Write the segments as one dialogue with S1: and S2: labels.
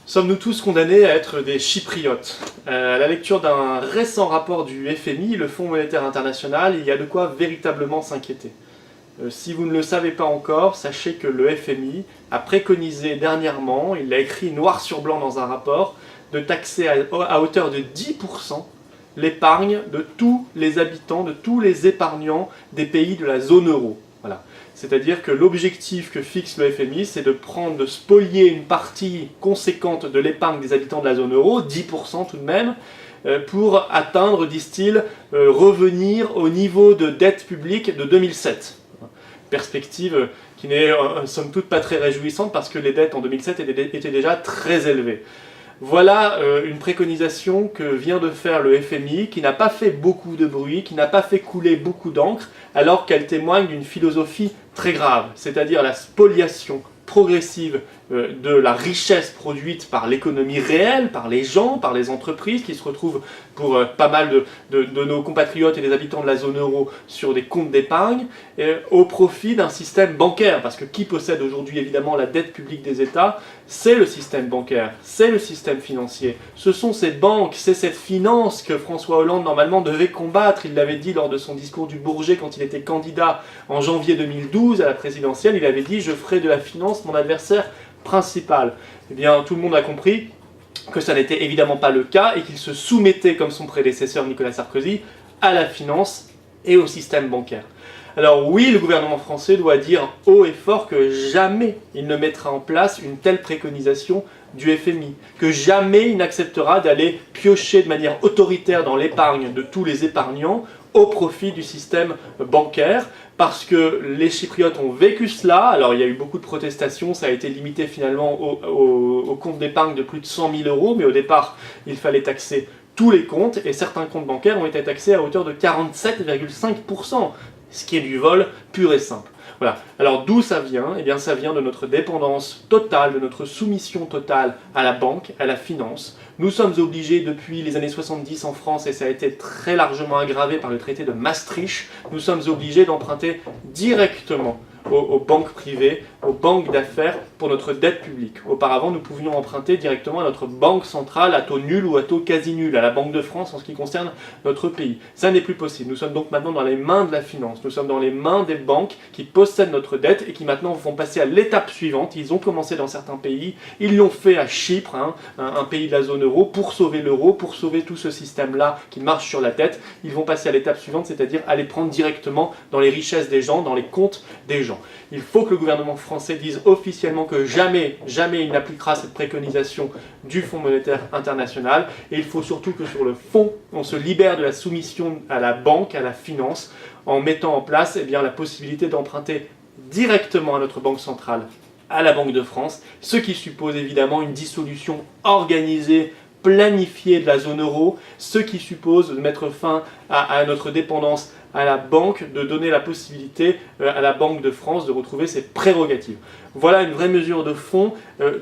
S1: Sommes-nous tous condamnés à être des chypriotes? À la lecture d'un récent rapport du FMI, le Fonds monétaire international, il y a de quoi véritablement s'inquiéter. Si vous ne le savez pas encore, sachez que le FMI a préconisé dernièrement, il l'a écrit noir sur blanc dans un rapport, de taxer à hauteur de 10% l'épargne de tous les habitants, de tous les épargnants des pays de la zone euro. Voilà. C'est-à-dire que l'objectif que fixe le FMI, c'est de spolier une partie conséquente de l'épargne des habitants de la zone euro, 10% tout de même, pour atteindre, disent-ils, revenir au niveau de dette publique de 2007. Perspective qui n'est somme toute pas très réjouissante parce que les dettes en 2007 étaient déjà très élevées. Voilà une préconisation que vient de faire le FMI, qui n'a pas fait beaucoup de bruit, qui n'a pas fait couler beaucoup d'encre, alors qu'elle témoigne d'une philosophie très grave, c'est-à-dire la spoliation progressive de la richesse produite par l'économie réelle, par les gens, par les entreprises qui se retrouvent pour pas mal de nos compatriotes et des habitants de la zone euro sur des comptes d'épargne, au profit d'un système bancaire. Parce que qui possède aujourd'hui évidemment la dette publique des États? C'est le système bancaire, c'est le système financier. Ce sont ces banques, c'est cette finance que François Hollande normalement devait combattre. Il l'avait dit lors de son discours du Bourget quand il était candidat en janvier 2012 à la présidentielle. Il avait dit « Je ferai de la finance mon adversaire principal ». Eh bien, tout le monde a compris que ça n'était évidemment pas le cas et qu'il se soumettait, comme son prédécesseur Nicolas Sarkozy, à la finance et au système bancaire. Alors oui, le gouvernement français doit dire haut et fort que jamais il ne mettra en place une telle préconisation du FMI, que jamais il n'acceptera d'aller piocher de manière autoritaire dans l'épargne de tous les épargnants au profit du système bancaire, parce que les Chypriotes ont vécu cela. Alors il y a eu beaucoup de protestations, ça a été limité finalement au compte d'épargne de plus de 100 000 €, mais au départ il fallait taxer tous les comptes, et certains comptes bancaires ont été taxés à hauteur de 47,5%, ce qui est du vol pur et simple. Voilà. Alors d'où ça vient? Eh bien ça vient de notre dépendance totale, de notre soumission totale à la banque, à la finance. Nous sommes obligés depuis les années 70 en France, et ça a été très largement aggravé par le traité de Maastricht, nous sommes obligés d'emprunter directement aux banques privées, aux banques d'affaires pour notre dette publique. Auparavant, nous pouvions emprunter directement à notre banque centrale à taux nul ou à taux quasi nul, à la Banque de France en ce qui concerne notre pays. Ça n'est plus possible. Nous sommes donc maintenant dans les mains de la finance. Nous sommes dans les mains des banques qui possèdent notre dette et qui maintenant vont passer à l'étape suivante. Ils ont commencé dans certains pays, ils l'ont fait à Chypre, un pays de la zone euro, pour sauver l'euro, pour sauver tout ce système-là qui marche sur la tête. Ils vont passer à l'étape suivante, c'est-à-dire aller prendre directement dans les richesses des gens, dans les comptes des gens. Il faut que le gouvernement français dise officiellement que jamais, jamais il n'appliquera cette préconisation du Fonds monétaire international, et il faut surtout que sur le fond, on se libère de la soumission à la banque, à la finance, en mettant en place la possibilité d'emprunter directement à notre banque centrale, à la Banque de France, ce qui suppose évidemment une dissolution organisée, planifiée de la zone euro, ce qui suppose de mettre fin à notre dépendance à la banque, de donner la possibilité à la Banque de France de retrouver ses prérogatives. Voilà une vraie mesure de fond.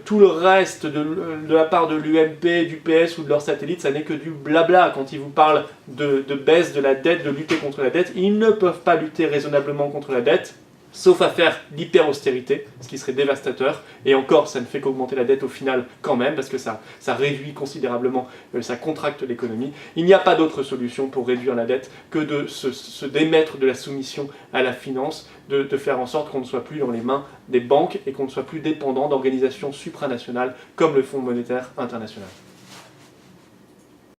S1: Tout le reste de la part de l'UMP, du PS ou de leurs satellites, ça n'est que du blabla. Quand ils vous parlent de baisse de la dette, de lutter contre la dette, ils ne peuvent pas lutter raisonnablement contre la dette, sauf à faire l'hyper-austérité, ce qui serait dévastateur, et encore ça ne fait qu'augmenter la dette au final quand même, parce que ça réduit considérablement, ça contracte l'économie. Il n'y a pas d'autre solution pour réduire la dette que de se démettre de la soumission à la finance, de faire en sorte qu'on ne soit plus dans les mains des banques et qu'on ne soit plus dépendant d'organisations supranationales comme le Fonds monétaire international.